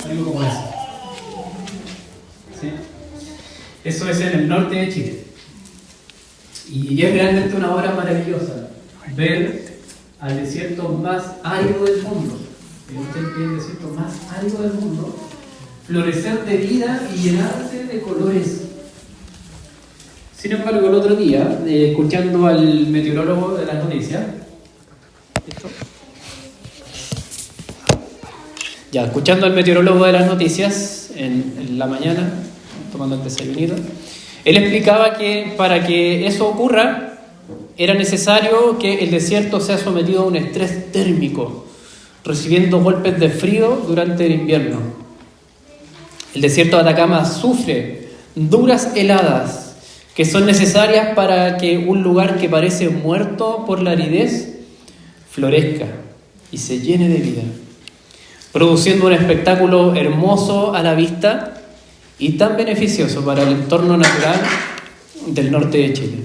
algo como eso. ¿Sí? Eso es en el norte de Chile. Y es realmente una obra maravillosa ver al desierto más árido del mundo, el desierto más árido del mundo, florecer de vida y llenarse de colores. Sin embargo, el otro día, escuchando al meteorólogo de las noticias, escuchando al meteorólogo de las noticias en la mañana, tomando el desayunito, él explicaba que para que eso ocurra era necesario que el desierto sea sometido a un estrés térmico, recibiendo golpes de frío durante el invierno. El desierto de Atacama sufre duras heladas que son necesarias para que un lugar que parece muerto por la aridez florezca y se llene de vida, produciendo un espectáculo hermoso a la vista y tan beneficioso para el entorno natural del norte de Chile.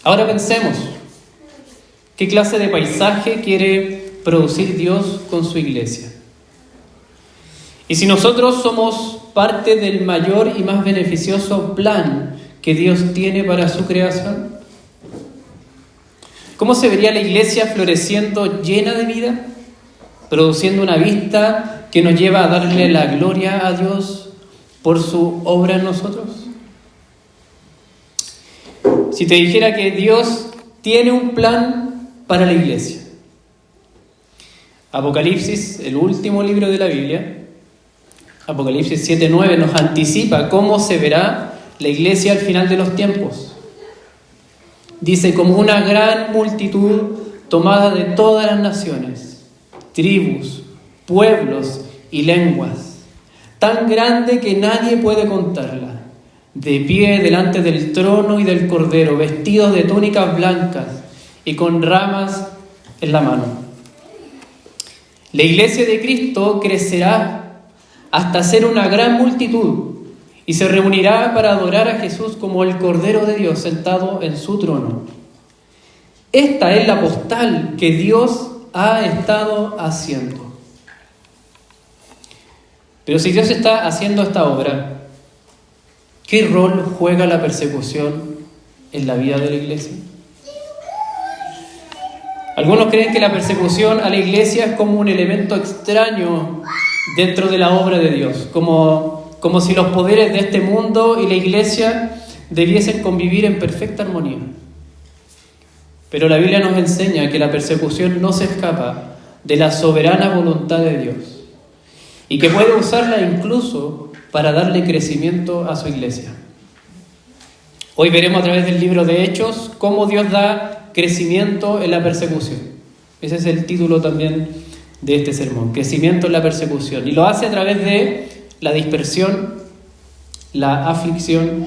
Ahora pensemos, ¿qué clase de paisaje quiere producir Dios con su iglesia? Y si nosotros somos parte del mayor y más beneficioso plan que Dios tiene para su creación, ¿cómo se vería la iglesia floreciendo llena de vida, produciendo una vista que nos lleva a darle la gloria a Dios por su obra en nosotros? Si te dijera que Dios tiene un plan para la iglesia, Apocalipsis, el último libro de la Biblia, Apocalipsis 7:9 nos anticipa cómo se verá la iglesia al final de los tiempos. Dice, como una gran multitud tomada de todas las naciones, tribus, pueblos y lenguas, tan grande que nadie puede contarla, de pie delante del trono y del Cordero, vestidos de túnicas blancas y con ramas en la mano. La iglesia de Cristo crecerá hasta ser una gran multitud y se reunirá para adorar a Jesús como el Cordero de Dios sentado en su trono. Esta es la postal que Dios ha estado haciendo. Pero si Dios está haciendo esta obra, ¿qué rol juega la persecución en la vida de la iglesia? Algunos creen que la persecución a la iglesia es como un elemento extraño dentro de la obra de Dios, como si los poderes de este mundo y la iglesia debiesen convivir en perfecta armonía. Pero la Biblia nos enseña que la persecución no se escapa de la soberana voluntad de Dios y que puede usarla incluso para darle crecimiento a su iglesia. Hoy veremos a través del libro de Hechos cómo Dios da crecimiento en la persecución. Ese es el título también de este sermón, crecimiento en la persecución. Y lo hace a través de la dispersión, la aflicción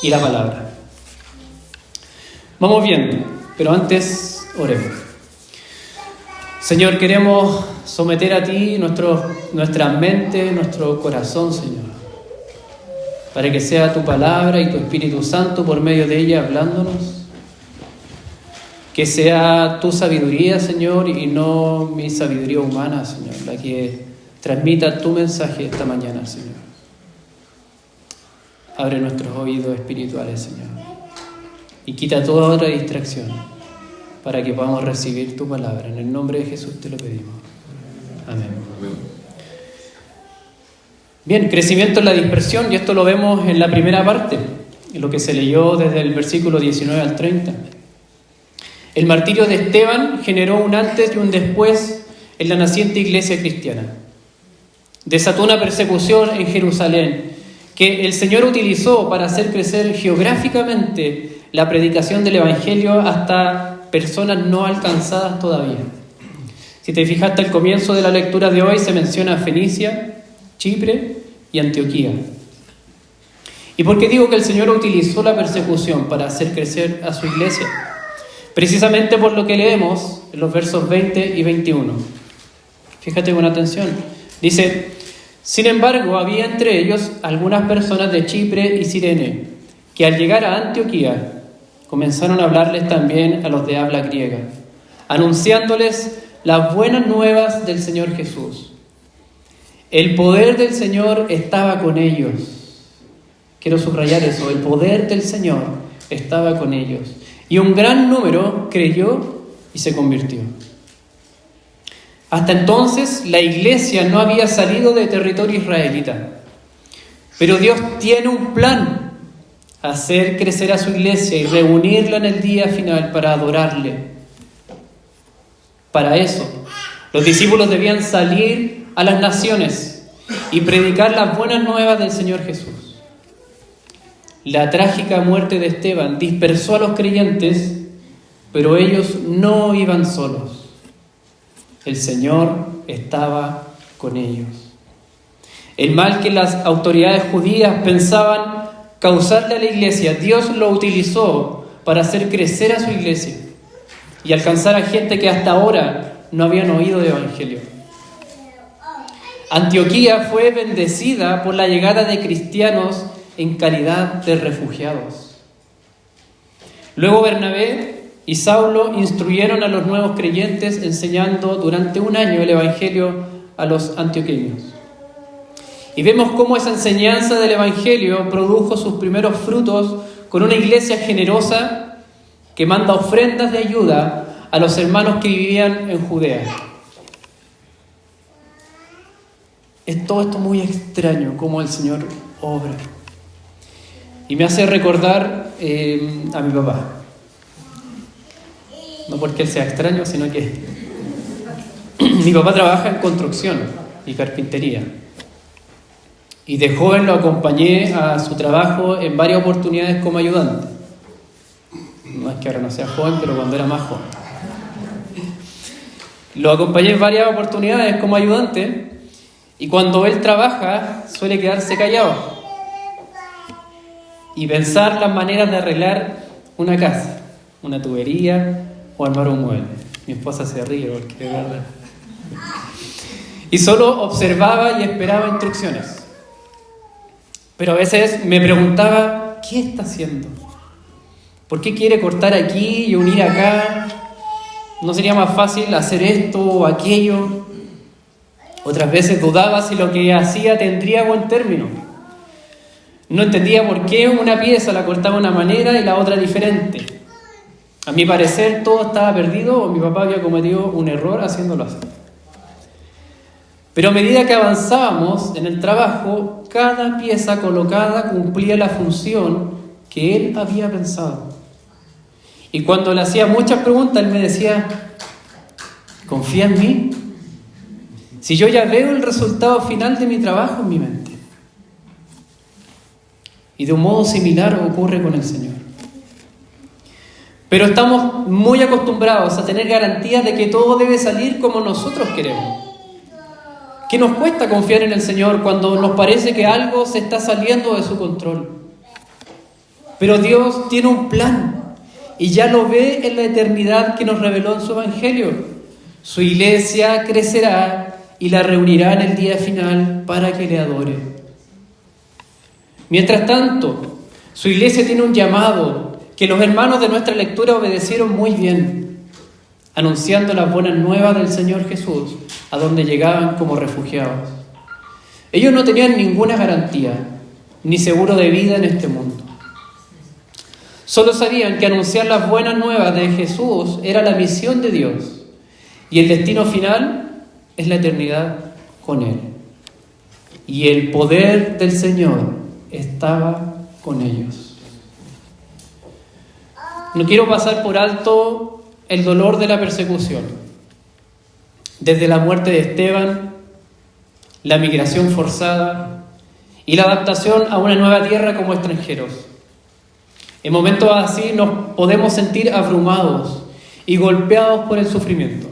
y la palabra. Vamos viendo, pero antes oremos. Señor, queremos someter a ti nuestra mente, nuestro corazón, Señor, para que sea tu palabra y tu Espíritu Santo por medio de ella hablándonos. Que sea tu sabiduría, Señor, y no mi sabiduría humana, Señor, la que transmita tu mensaje esta mañana, Señor. Abre nuestros oídos espirituales, Señor, y quita toda otra distracción para que podamos recibir tu palabra. En el nombre de Jesús te lo pedimos. Amén. Bien, crecimiento en la dispersión, y esto lo vemos en la primera parte, en lo que se leyó desde el versículo 19 al 30. El martirio de Esteban generó un antes y un después en la naciente iglesia cristiana. Desató una persecución en Jerusalén que el Señor utilizó para hacer crecer geográficamente la predicación del Evangelio hasta personas no alcanzadas todavía. Si te fijaste al comienzo de la lectura de hoy, se menciona Fenicia, Chipre y Antioquía. ¿Y por qué digo que el Señor utilizó la persecución para hacer crecer a su iglesia? Precisamente por lo que leemos en los versos 20 y 21. Fíjate con atención. Dice, sin embargo, había entre ellos algunas personas de Chipre y Cirene, que al llegar a Antioquía comenzaron a hablarles también a los de habla griega, anunciándoles las buenas nuevas del Señor Jesús. El poder del Señor estaba con ellos. Quiero subrayar eso, el poder del Señor estaba con ellos. Y un gran número creyó y se convirtió. Hasta entonces la iglesia no había salido de territorio israelita. Pero Dios tiene un plan: hacer crecer a su iglesia y reunirla en el día final para adorarle. Para eso, los discípulos debían salir a las naciones y predicar las buenas nuevas del Señor Jesús. La trágica muerte de Esteban dispersó a los creyentes, pero ellos no iban solos. El Señor estaba con ellos. El mal que las autoridades judías pensaban causarle a la iglesia, Dios lo utilizó para hacer crecer a su iglesia y alcanzar a gente que hasta ahora no habían oído de evangelio. Antioquía fue bendecida por la llegada de cristianos en calidad de refugiados. Luego Bernabé y Saulo instruyeron a los nuevos creyentes enseñando durante un año el evangelio a los antioqueños. Y vemos cómo esa enseñanza del evangelio produjo sus primeros frutos con una iglesia generosa que manda ofrendas de ayuda a los hermanos que vivían en Judea. Es todo esto muy extraño, cómo el Señor obra. Y me hace recordar a mi papá. No porque él sea extraño, sino que mi papá trabaja en construcción y carpintería. Y de joven lo acompañé a su trabajo en varias oportunidades como ayudante. No es que ahora no sea joven, pero cuando era más joven. Lo acompañé en varias oportunidades como ayudante, y cuando él trabaja suele quedarse callado y pensar las maneras de arreglar una casa, una tubería o armar un mueble. Mi esposa se ríe porque es verdad. Y solo observaba y esperaba instrucciones. Pero a veces me preguntaba, ¿qué está haciendo? ¿Por qué quiere cortar aquí y unir acá? ¿No sería más fácil hacer esto o aquello? Otras veces dudaba si lo que hacía tendría buen término. No entendía por qué una pieza la cortaba de una manera y la otra diferente. A mi parecer todo estaba perdido o mi papá había cometido un error haciéndolo así. Pero a medida que avanzábamos en el trabajo, cada pieza colocada cumplía la función que él había pensado. Y cuando le hacía muchas preguntas, él me decía, ¿confía en mí? Si yo ya veo el resultado final de mi trabajo en mi mente. Y de un modo similar ocurre con el Señor. Pero estamos muy acostumbrados a tener garantías de que todo debe salir como nosotros queremos. ¿Qué nos cuesta confiar en el Señor cuando nos parece que algo se está saliendo de su control? Pero Dios tiene un plan y ya lo ve en la eternidad que nos reveló en su Evangelio. Su iglesia crecerá y la reunirá en el día final para que le adore. Mientras tanto, su iglesia tiene un llamado que los hermanos de nuestra lectura obedecieron muy bien, anunciando las buenas nuevas del Señor Jesús a donde llegaban como refugiados. Ellos no tenían ninguna garantía, ni seguro de vida en este mundo. Solo sabían que anunciar las buenas nuevas de Jesús era la misión de Dios, y el destino final es la eternidad con Él. Y el poder del Señor estaba con ellos. No quiero pasar por alto el dolor de la persecución. Desde la muerte de Esteban, la migración forzada y la adaptación a una nueva tierra como extranjeros. En momentos así nos podemos sentir abrumados y golpeados por el sufrimiento.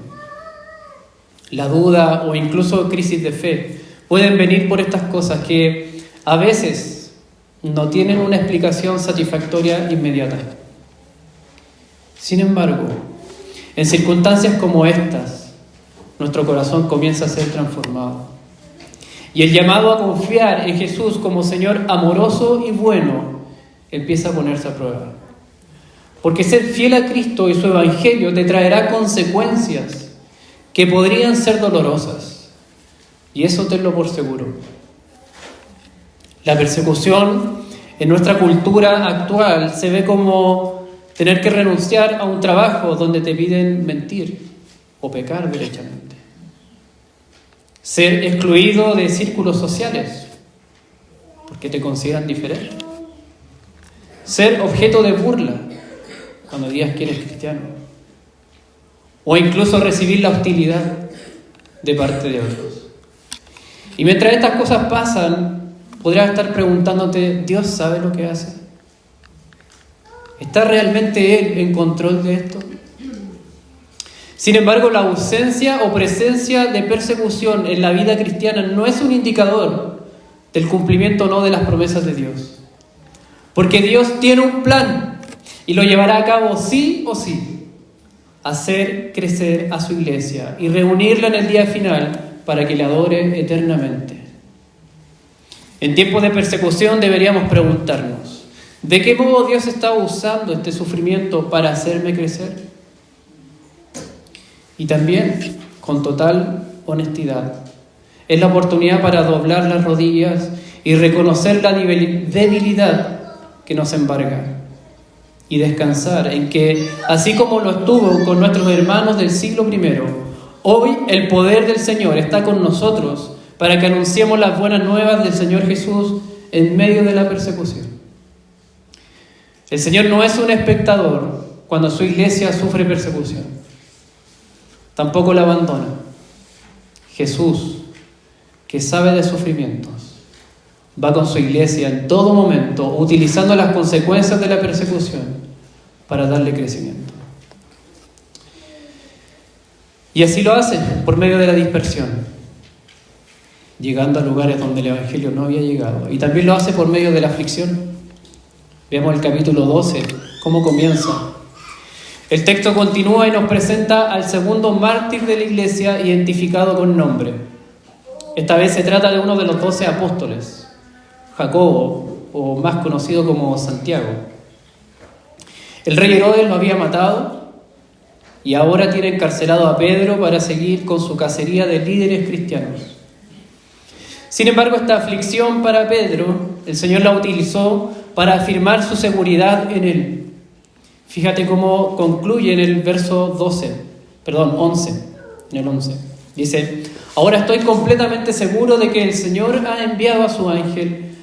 La duda o incluso crisis de fe pueden venir por estas cosas que a veces no tienen una explicación satisfactoria inmediata. Sin embargo, en circunstancias como estas, nuestro corazón comienza a ser transformado. Y el llamado a confiar en Jesús como Señor amoroso y bueno empieza a ponerse a prueba. Porque ser fiel a Cristo y su Evangelio te traerá consecuencias que podrían ser dolorosas. Y eso tenlo por seguro. La persecución en nuestra cultura actual se ve como tener que renunciar a un trabajo donde te piden mentir o pecar derechamente. Ser excluido de círculos sociales porque te consideran diferente. Ser objeto de burla cuando digas que eres cristiano. O incluso recibir la hostilidad de parte de otros. Y mientras estas cosas pasan, podrías estar preguntándote, ¿Dios sabe lo que hace? ¿Está realmente Él en control de esto? Sin embargo, la ausencia o presencia de persecución en la vida cristiana no es un indicador del cumplimiento o no de las promesas de Dios. Porque Dios tiene un plan y lo llevará a cabo sí o sí. Hacer crecer a su iglesia y reunirla en el día final para que le adore eternamente. En tiempos de persecución deberíamos preguntarnos, ¿de qué modo Dios está usando este sufrimiento para hacerme crecer? Y también, con total honestidad, es la oportunidad para doblar las rodillas y reconocer la debilidad que nos embarga y descansar en que, así como lo estuvo con nuestros hermanos del siglo I, hoy el poder del Señor está con nosotros para que anunciemos las buenas nuevas del Señor Jesús en medio de la persecución. El Señor no es un espectador cuando su iglesia sufre persecución. Tampoco la abandona. Jesús, que sabe de sufrimientos, va con su iglesia en todo momento, utilizando las consecuencias de la persecución para darle crecimiento. Y así lo hace por medio de la dispersión, llegando a lugares donde el Evangelio no había llegado. Y también lo hace por medio de la aflicción. Veamos el capítulo 12, cómo comienza. El texto continúa y nos presenta al segundo mártir de la iglesia identificado con nombre. Esta vez se trata de uno de los 12 apóstoles, Jacobo, o más conocido como Santiago. El rey Herodes lo había matado y ahora tiene encarcelado a Pedro para seguir con su cacería de líderes cristianos. Sin embargo, esta aflicción para Pedro, el Señor la utilizó para afirmar su seguridad en él. Fíjate cómo concluye en el verso 11. En el 11. Dice, ahora estoy completamente seguro de que el Señor ha enviado a su ángel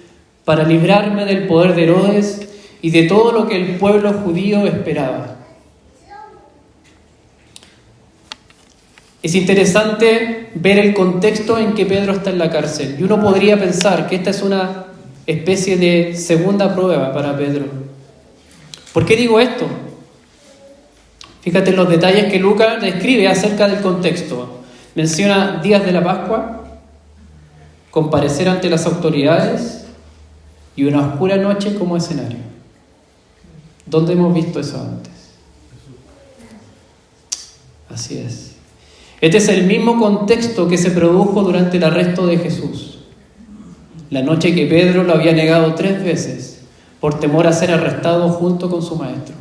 para librarme del poder de Herodes y de todo lo que el pueblo judío esperaba. Es interesante ver el contexto en que Pedro está en la cárcel. Y uno podría pensar que esta es una especie de segunda prueba para Pedro. ¿Por qué digo esto? Fíjate en los detalles que Lucas describe acerca del contexto. Menciona días de la Pascua, comparecer ante las autoridades y una oscura noche como escenario. ¿Dónde hemos visto eso antes? Así es. Este es el mismo contexto que se produjo durante el arresto de Jesús. La noche que Pedro lo había negado 3 veces por temor a ser arrestado junto con su maestro.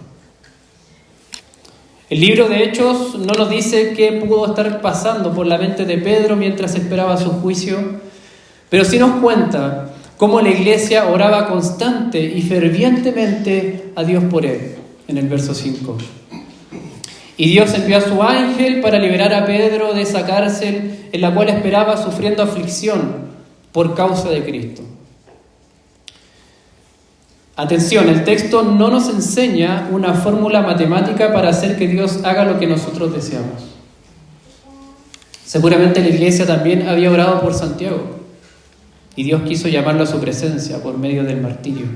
El libro de Hechos no nos dice qué pudo estar pasando por la mente de Pedro mientras esperaba su juicio, pero sí nos cuenta cómo la iglesia oraba constante y fervientemente a Dios por él, en el verso 5. Y Dios envió a su ángel para liberar a Pedro de esa cárcel en la cual esperaba sufriendo aflicción por causa de Cristo. Atención, el texto no nos enseña una fórmula matemática para hacer que Dios haga lo que nosotros deseamos. Seguramente la iglesia también había orado por Santiago y Dios quiso llamarlo a su presencia por medio del martirio.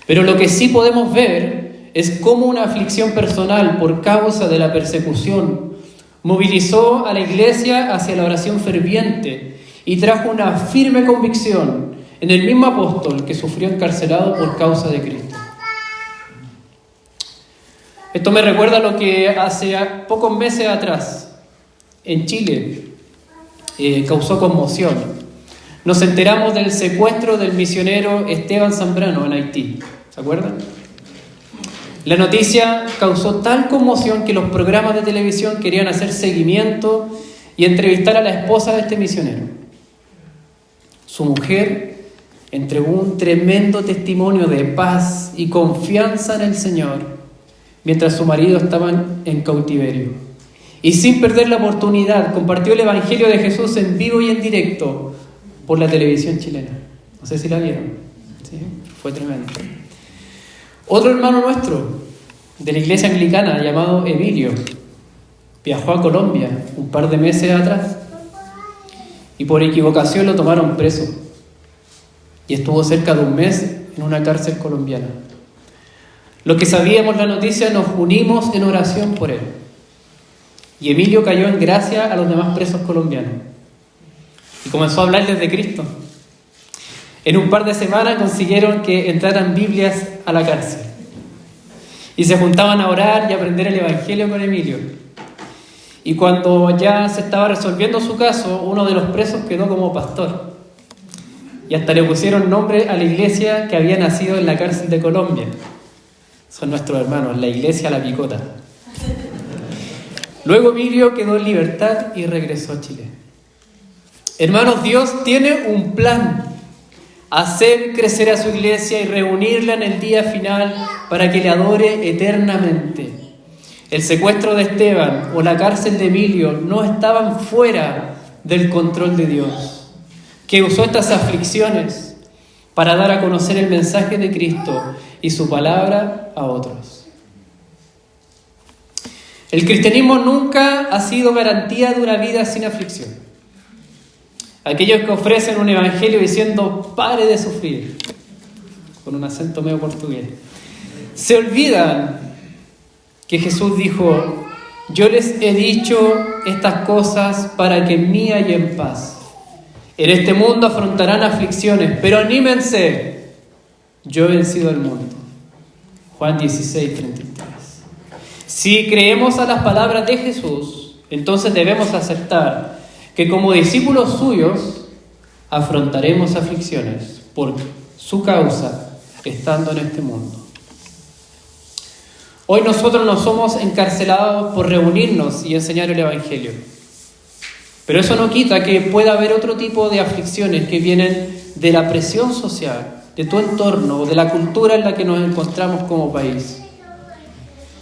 Pero lo que sí podemos ver es cómo una aflicción personal por causa de la persecución movilizó a la iglesia hacia la oración ferviente y trajo una firme convicción en el mismo apóstol que sufrió encarcelado por causa de Cristo. Esto me recuerda lo que hace pocos meses atrás en Chile causó conmoción. Nos enteramos del secuestro del misionero Esteban Zambrano en Haití. ¿Se acuerdan? La noticia causó tal conmoción que los programas de televisión querían hacer seguimiento y entrevistar a la esposa de este misionero. Su mujer entregó un tremendo testimonio de paz y confianza en el Señor mientras su marido estaba en cautiverio. Y sin perder la oportunidad, compartió el Evangelio de Jesús en vivo y en directo por la televisión chilena. No sé si la vieron. ¿Sí? Fue tremendo. Otro hermano nuestro de la iglesia anglicana llamado Emilio viajó a Colombia un par de meses atrás y por equivocación lo tomaron preso y estuvo cerca de un mes en una cárcel colombiana. Los que sabíamos la noticia nos unimos en oración por él y Emilio cayó en gracia a los demás presos colombianos y comenzó a hablarles de Cristo. En un par de semanas consiguieron que entraran Biblias a la cárcel y se juntaban a orar y a aprender el Evangelio con Emilio. Y cuando ya se estaba resolviendo su caso, uno de los presos quedó como pastor. Y hasta le pusieron nombre a la iglesia que había nacido en la cárcel de Colombia. Son nuestros hermanos, la iglesia La Picota. Luego Emilio quedó en libertad y regresó a Chile. Hermanos, Dios tiene un plan: hacer crecer a su iglesia y reunirla en el día final para que le adore eternamente. El secuestro de Esteban o la cárcel de Emilio no estaban fuera del control de Dios, que usó estas aflicciones para dar a conocer el mensaje de Cristo y su palabra a otros. El cristianismo nunca ha sido garantía de una vida sin aflicción. Aquellos que ofrecen un evangelio diciendo "pare de sufrir", con un acento medio portugués, se olvidan que Jesús dijo: yo les he dicho estas cosas para que en mí hayan paz. En este mundo afrontarán aflicciones, pero anímense, yo he vencido al mundo. Juan 16:33. Si creemos a las palabras de Jesús, entonces debemos aceptar que como discípulos suyos afrontaremos aflicciones por su causa estando en este mundo. Hoy nosotros no somos encarcelados por reunirnos y enseñar el Evangelio. Pero eso no quita que pueda haber otro tipo de aflicciones que vienen de la presión social, de tu entorno, de la cultura en la que nos encontramos como país,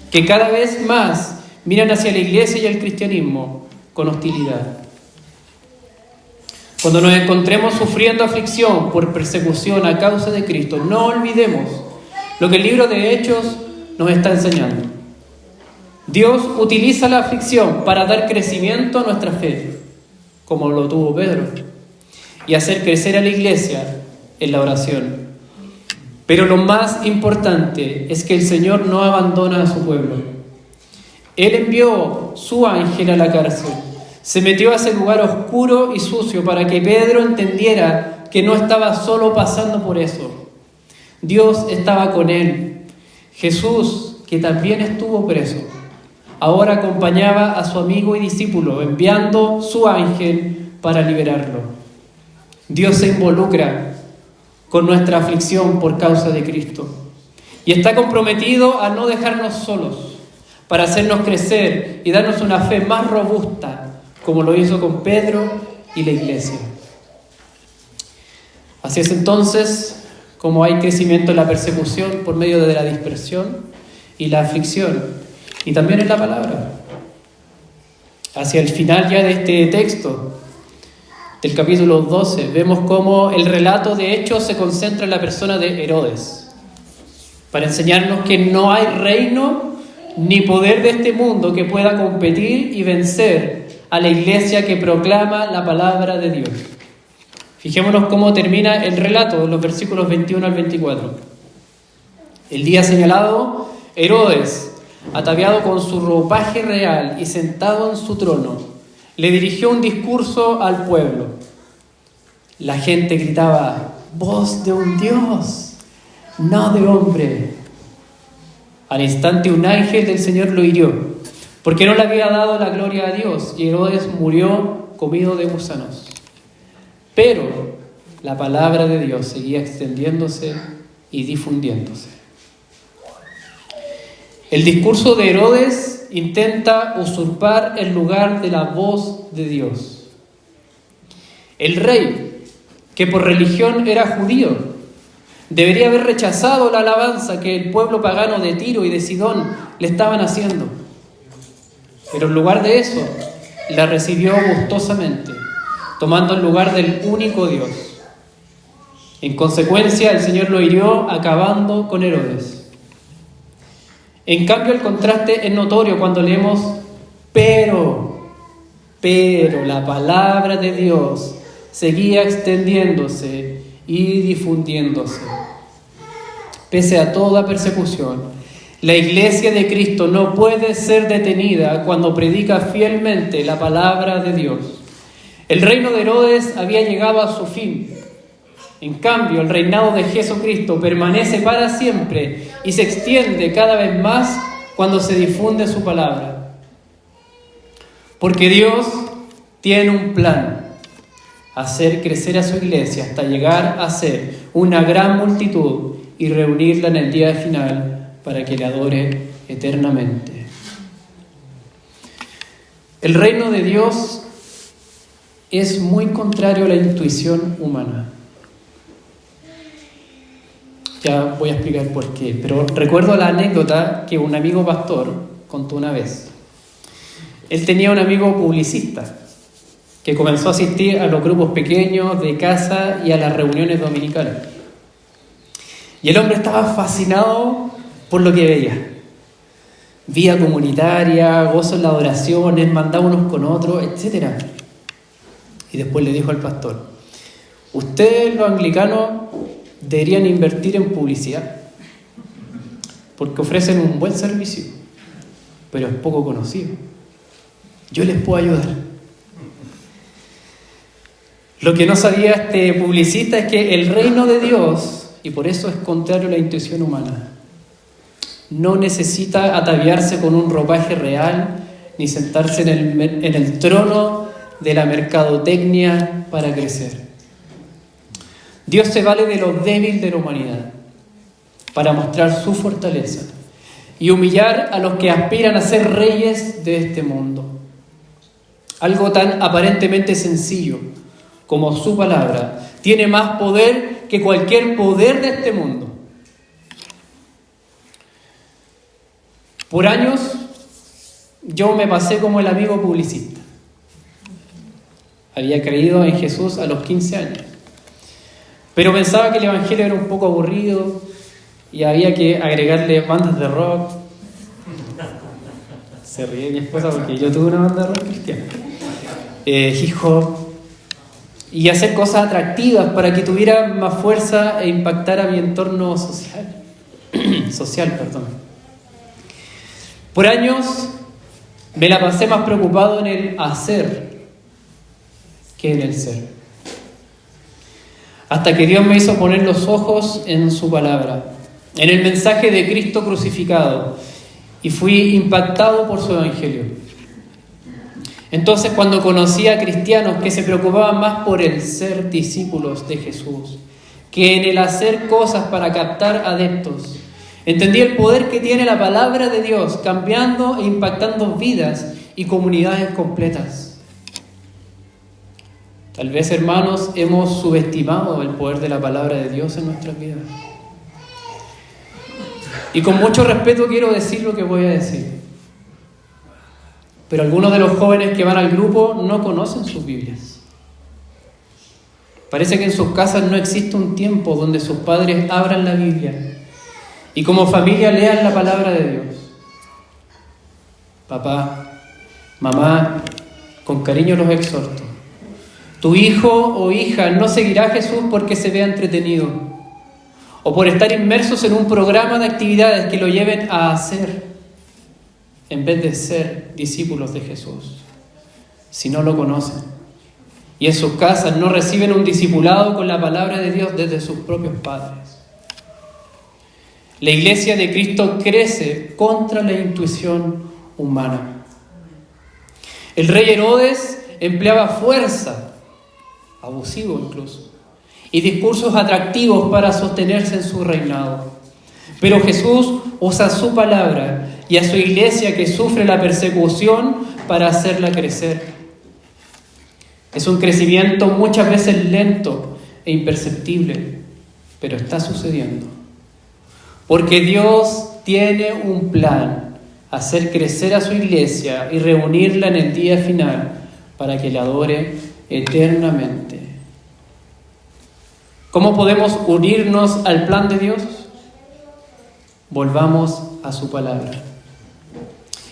que cada vez más miran hacia la iglesia y el cristianismo con hostilidad. Cuando nos encontremos sufriendo aflicción por persecución a causa de Cristo, no olvidemos lo que el libro de Hechos nos está enseñando. Dios utiliza la aflicción para dar crecimiento a nuestra fe, como lo tuvo Pedro, y hacer crecer a la iglesia en la oración. Pero lo más importante es que el Señor no abandona a su pueblo. Él envió su ángel a la cárcel, se metió a ese lugar oscuro y sucio para que Pedro entendiera que no estaba solo pasando por eso. Dios estaba con él. Jesús, que también estuvo preso, ahora acompañaba a su amigo y discípulo, enviando su ángel para liberarlo. Dios se involucra con nuestra aflicción por causa de Cristo y está comprometido a no dejarnos solos, para hacernos crecer y darnos una fe más robusta, como lo hizo con Pedro y la iglesia. Así es entonces como hay crecimiento en la persecución por medio de la dispersión y la aflicción, y también en la palabra. Hacia el final ya de este texto, del capítulo 12, vemos cómo el relato de Hechos se concentra en la persona de Herodes, para enseñarnos que no hay reino ni poder de este mundo que pueda competir y vencer a la iglesia que proclama la palabra de Dios. Fijémonos cómo termina el relato en los versículos 21 al 24. El día señalado, Herodes, ataviado con su ropaje real y sentado en su trono, le dirigió un discurso al pueblo. La gente gritaba: voz de un Dios, no de hombre. Al instante un ángel del Señor lo hirió, porque no le había dado la gloria a Dios, y Herodes murió comido de gusanos. Pero la palabra de Dios seguía extendiéndose y difundiéndose. El discurso de Herodes intenta usurpar el lugar de la voz de Dios. El rey, que por religión era judío, debería haber rechazado la alabanza que el pueblo pagano de Tiro y de Sidón le estaban haciendo. Pero en lugar de eso, la recibió gustosamente, tomando el lugar del único Dios. En consecuencia, el Señor lo hirió acabando con Herodes. En cambio, el contraste es notorio cuando leemos pero la palabra de Dios seguía extendiéndose y difundiéndose. Pese a toda persecución, la iglesia de Cristo no puede ser detenida cuando predica fielmente la palabra de Dios. El reino de Herodes había llegado a su fin. En cambio, el reinado de Jesucristo permanece para siempre y se extiende cada vez más cuando se difunde su palabra. Porque Dios tiene un plan: hacer crecer a su iglesia hasta llegar a ser una gran multitud y reunirla en el día final para que le adore eternamente. El reino de Dios es muy contrario a la intuición humana. Ya voy a explicar por qué, pero recuerdo la anécdota que un amigo pastor contó una vez. Él tenía un amigo publicista que comenzó a asistir a los grupos pequeños de casa y a las reuniones dominicales. Y el hombre estaba fascinado por lo que veía. Vida comunitaria, gozo en las oraciones, mandaba unos con otros, etc. Y después le dijo al pastor: ustedes, los anglicanos, deberían invertir en publicidad, porque ofrecen un buen servicio, pero es poco conocido. Yo les puedo ayudar. Lo que no sabía este publicista es que el reino de Dios, y por eso es contrario a la intuición humana, no necesita ataviarse con un ropaje real, ni sentarse en el trono de la mercadotecnia para crecer. Dios se vale de lo débil de la humanidad para mostrar su fortaleza y humillar a los que aspiran a ser reyes de este mundo. Algo tan aparentemente sencillo como su palabra tiene más poder que cualquier poder de este mundo. Por años yo me pasé como el amigo publicista. Había creído en Jesús a los 15 años. Pero pensaba que el evangelio era un poco aburrido y había que agregarle bandas de rock. Se ríe mi esposa porque yo tuve una banda de rock cristiana. Hip hop. Y hacer cosas atractivas para que tuviera más fuerza e impactara mi entorno social. Por años me la pasé más preocupado en el hacer que en el ser. Hasta que Dios me hizo poner los ojos en su palabra, en el mensaje de Cristo crucificado, y fui impactado por su evangelio. Entonces, cuando conocí a cristianos que se preocupaban más por el ser discípulos de Jesús que en el hacer cosas para captar adeptos, entendí el poder que tiene la palabra de Dios, cambiando e impactando vidas y comunidades completas. Tal vez, hermanos, hemos subestimado el poder de la palabra de Dios en nuestras vidas. Y con mucho respeto quiero decir lo que voy a decir. Pero algunos de los jóvenes que van al grupo no conocen sus Biblias. Parece que en sus casas no existe un tiempo donde sus padres abran la Biblia y como familia lean la palabra de Dios. Papá, mamá, con cariño los exhorto. Tu hijo o hija no seguirá a Jesús porque se vea entretenido o por estar inmersos en un programa de actividades que lo lleven a hacer en vez de ser discípulos de Jesús, si no lo conocen. Y en sus casas no reciben un discipulado con la palabra de Dios desde sus propios padres. La iglesia de Cristo crece contra la intuición humana. El rey Herodes empleaba fuerza, abusivo incluso, y discursos atractivos para sostenerse en su reinado. Pero Jesús usa su palabra y a su iglesia que sufre la persecución para hacerla crecer. Es un crecimiento muchas veces lento e imperceptible, pero está sucediendo. Porque Dios tiene un plan: hacer crecer a su iglesia y reunirla en el día final para que la adore eternamente. ¿Cómo podemos unirnos al plan de Dios? Volvamos a su palabra.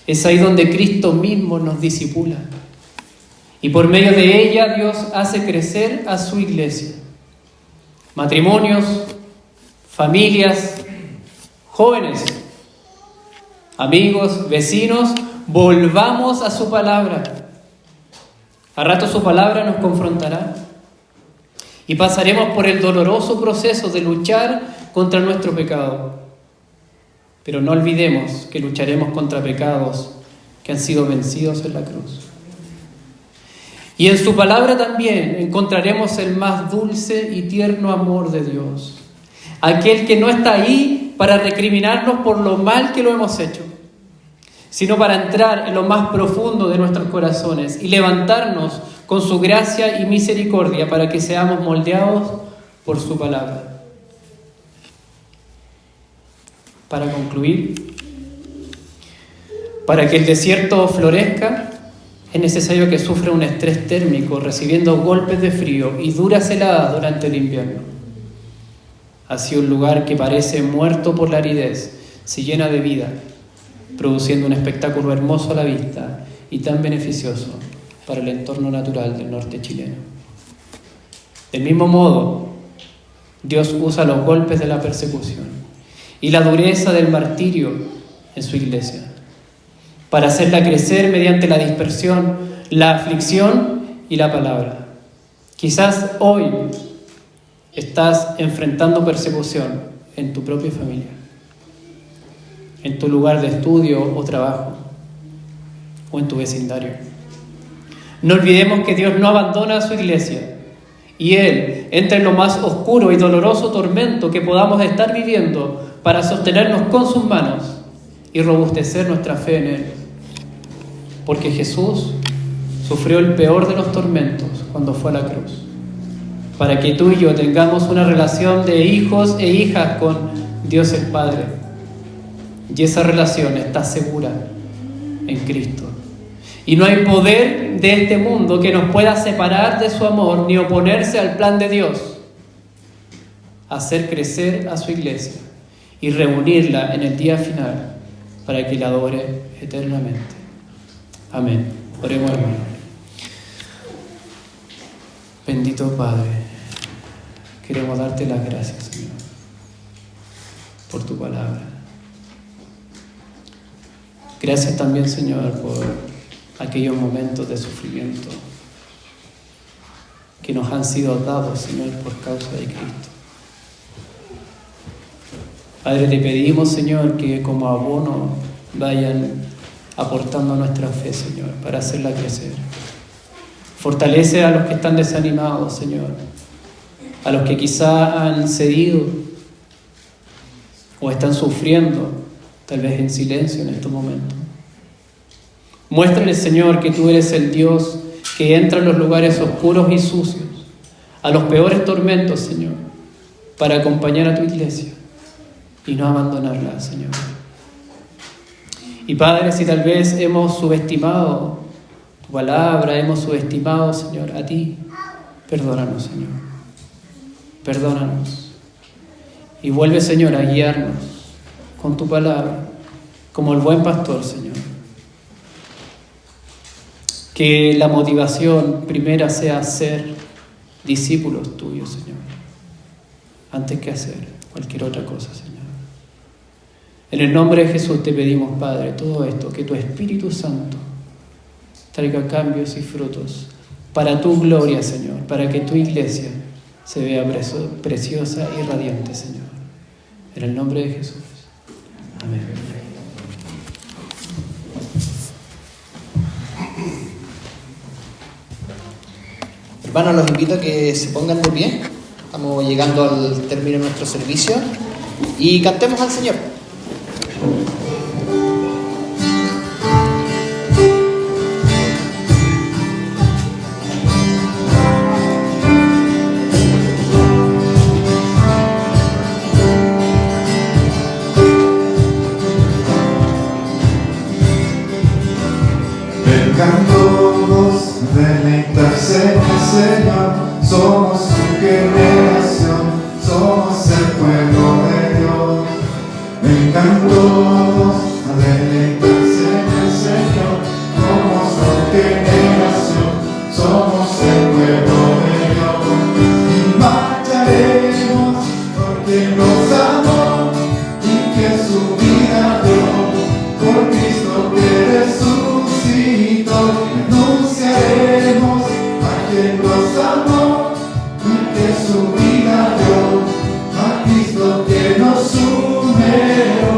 Es ahí donde Cristo mismo nos discipula. Y por medio de ella Dios hace crecer a su iglesia. Matrimonios, familias, jóvenes, amigos, vecinos, volvamos a su palabra. A rato su palabra nos confrontará y pasaremos por el doloroso proceso de luchar contra nuestro pecado. Pero no olvidemos que lucharemos contra pecados que han sido vencidos en la cruz. Y en su palabra también encontraremos el más dulce y tierno amor de Dios. Aquel que no está ahí para recriminarnos por lo mal que lo hemos hecho, sino para entrar en lo más profundo de nuestros corazones y levantarnos con su gracia y misericordia para que seamos moldeados por su palabra. Para concluir, para que el desierto florezca, es necesario que sufra un estrés térmico, recibiendo golpes de frío y duras heladas durante el invierno. Así un lugar que parece muerto por la aridez se llena de vida, produciendo un espectáculo hermoso a la vista y tan beneficioso para el entorno natural del norte chileno. Del mismo modo, Dios usa los golpes de la persecución y la dureza del martirio en su iglesia para hacerla crecer mediante la dispersión, la aflicción y la palabra. Quizás hoy estás enfrentando persecución en tu propia familia, en tu lugar de estudio o trabajo, o en tu vecindario. No olvidemos que Dios no abandona a su iglesia, y Él entra en lo más oscuro y doloroso tormento que podamos estar viviendo para sostenernos con sus manos y robustecer nuestra fe en Él. Porque Jesús sufrió el peor de los tormentos cuando fue a la cruz, para que tú y yo tengamos una relación de hijos e hijas con Dios el Padre. Y esa relación está segura en Cristo. Y no hay poder de este mundo que nos pueda separar de su amor ni oponerse al plan de Dios. Hacer crecer a su iglesia y reunirla en el día final para que la adore eternamente. Amén. Oremos, hermano. Bendito Padre, queremos darte las gracias, Señor, por tu palabra. Gracias también, Señor, por aquellos momentos de sufrimiento que nos han sido dados, Señor, por causa de Cristo. Padre, te pedimos, Señor, que como abono vayan aportando nuestra fe, Señor, para hacerla crecer. Fortalece a los que están desanimados, Señor, a los que quizá han cedido o están sufriendo, tal vez en silencio en estos momentos. Muéstrale, Señor, que tú eres el Dios que entra en los lugares oscuros y sucios, a los peores tormentos, Señor, para acompañar a tu iglesia y no abandonarla, Señor. Y Padre, si tal vez hemos subestimado tu palabra, hemos subestimado, Señor, a ti, perdónanos, Señor. Perdónanos. Y vuelve, Señor, a guiarnos con tu palabra, como el buen pastor, Señor. Que la motivación primera sea ser discípulos tuyos, Señor, antes que hacer cualquier otra cosa, Señor. En el nombre de Jesús te pedimos, Padre, todo esto, que tu Espíritu Santo traiga cambios y frutos para tu gloria, Señor, para que tu iglesia se vea preciosa y radiante, Señor. En el nombre de Jesús. Amén. Hermanos, los invito a que se pongan de pie. Estamos llegando al término de nuestro servicio y cantemos al Señor. somos su generación, somos el pueblo de Dios. Vengan todos a deleitarse en el Señor, somos su generación, somos el pueblo de Dios. Y marcharemos porque nos amó y que su vida dio por Cristo que resucitó. Anunciaremos a quien nos amó y que su vida dio a Cristo que nos unió.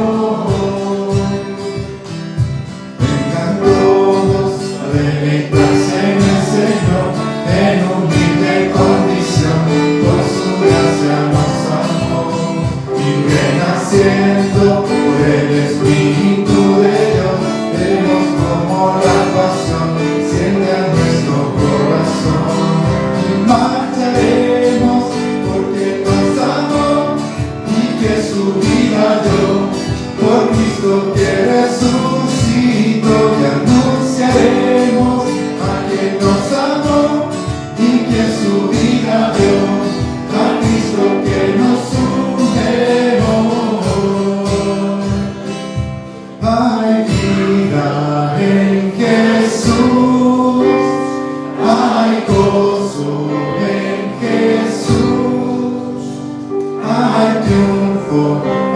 Vengan todos a deleitarse en el Señor en humilde condición, por su gracia nos amó y renaciendo por el Espíritu de Dios, vemos como la pasión siente a nuestro corazón. Y marcharemos porque nos amó y que su vida dio por Cristo que resucitó. Y anunciaremos a quien nos amó y que su vida dio a Cristo que nos unió. Hay vida en Jesús, hay gozo en Jesús, hay triunfo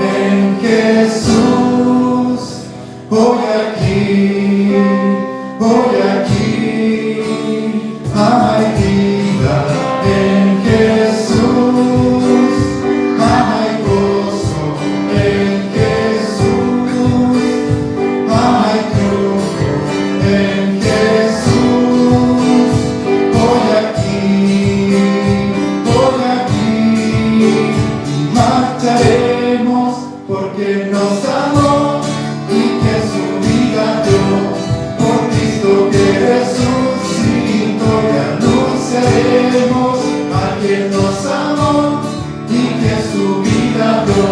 en Jesús. Hoy aquí, hay vida en Jesús, hay gozo en Jesús, hay triunfo en Jesús. Hoy aquí, marcharemos porque nos amó y que su vida dio por Cristo que resucitó. Y anunciaremos a quien nos amó y que su vida dio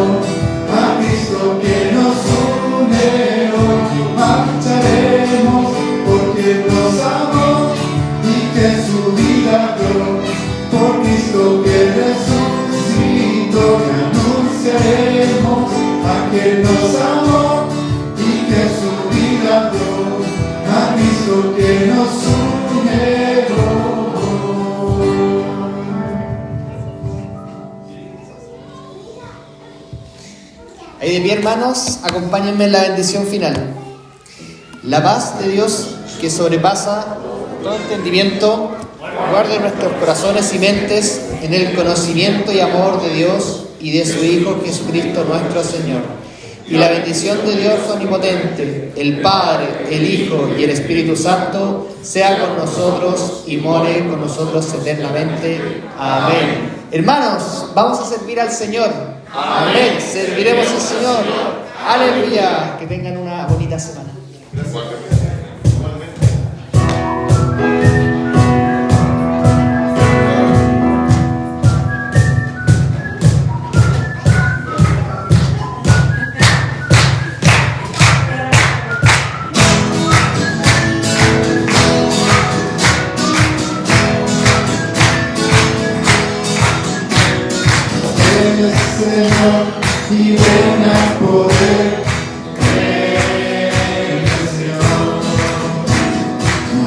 a Cristo que nos unió. Y marcharemos porque nos amó y que su vida dio por Cristo que resucitó. Y anunciaremos a quien nos amó y que su vida dio a Cristo que nos unió. Ahí de pie, hermanos, acompáñenme en la bendición final. La paz de Dios que sobrepasa todo entendimiento, guarde nuestros corazones y mentes en el conocimiento y amor de Dios y de su Hijo Jesucristo nuestro Señor. Y la bendición de Dios omnipotente, el Padre, el Hijo y el Espíritu Santo, sea con nosotros y more con nosotros eternamente. Amén. Hermanos, vamos a servir al Señor. Amén. Serviremos al Señor. Aleluya. Que tengan una bonita semana. Señor, y ven a poder en el Señor.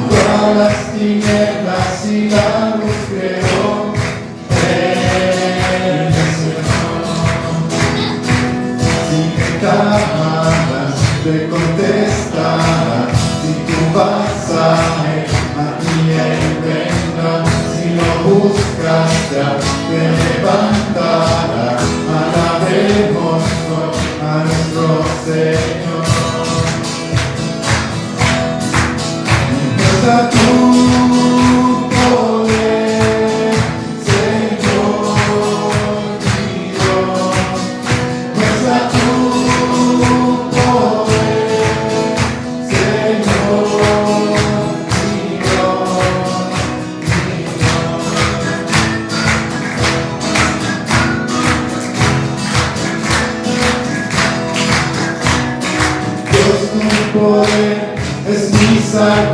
Todas las tinieblas y la luz creó en el Señor. Si te clamaras, te contestará. Si tú vas a ti Él vendrá. Si lo buscas ya te levantará. Alabemos a nuestro Señor. Muestra tu poder, Señor mi Dios. Muestra tu poder, Señor mi Dios, mi Dios. Dios tu poder es mi salvación.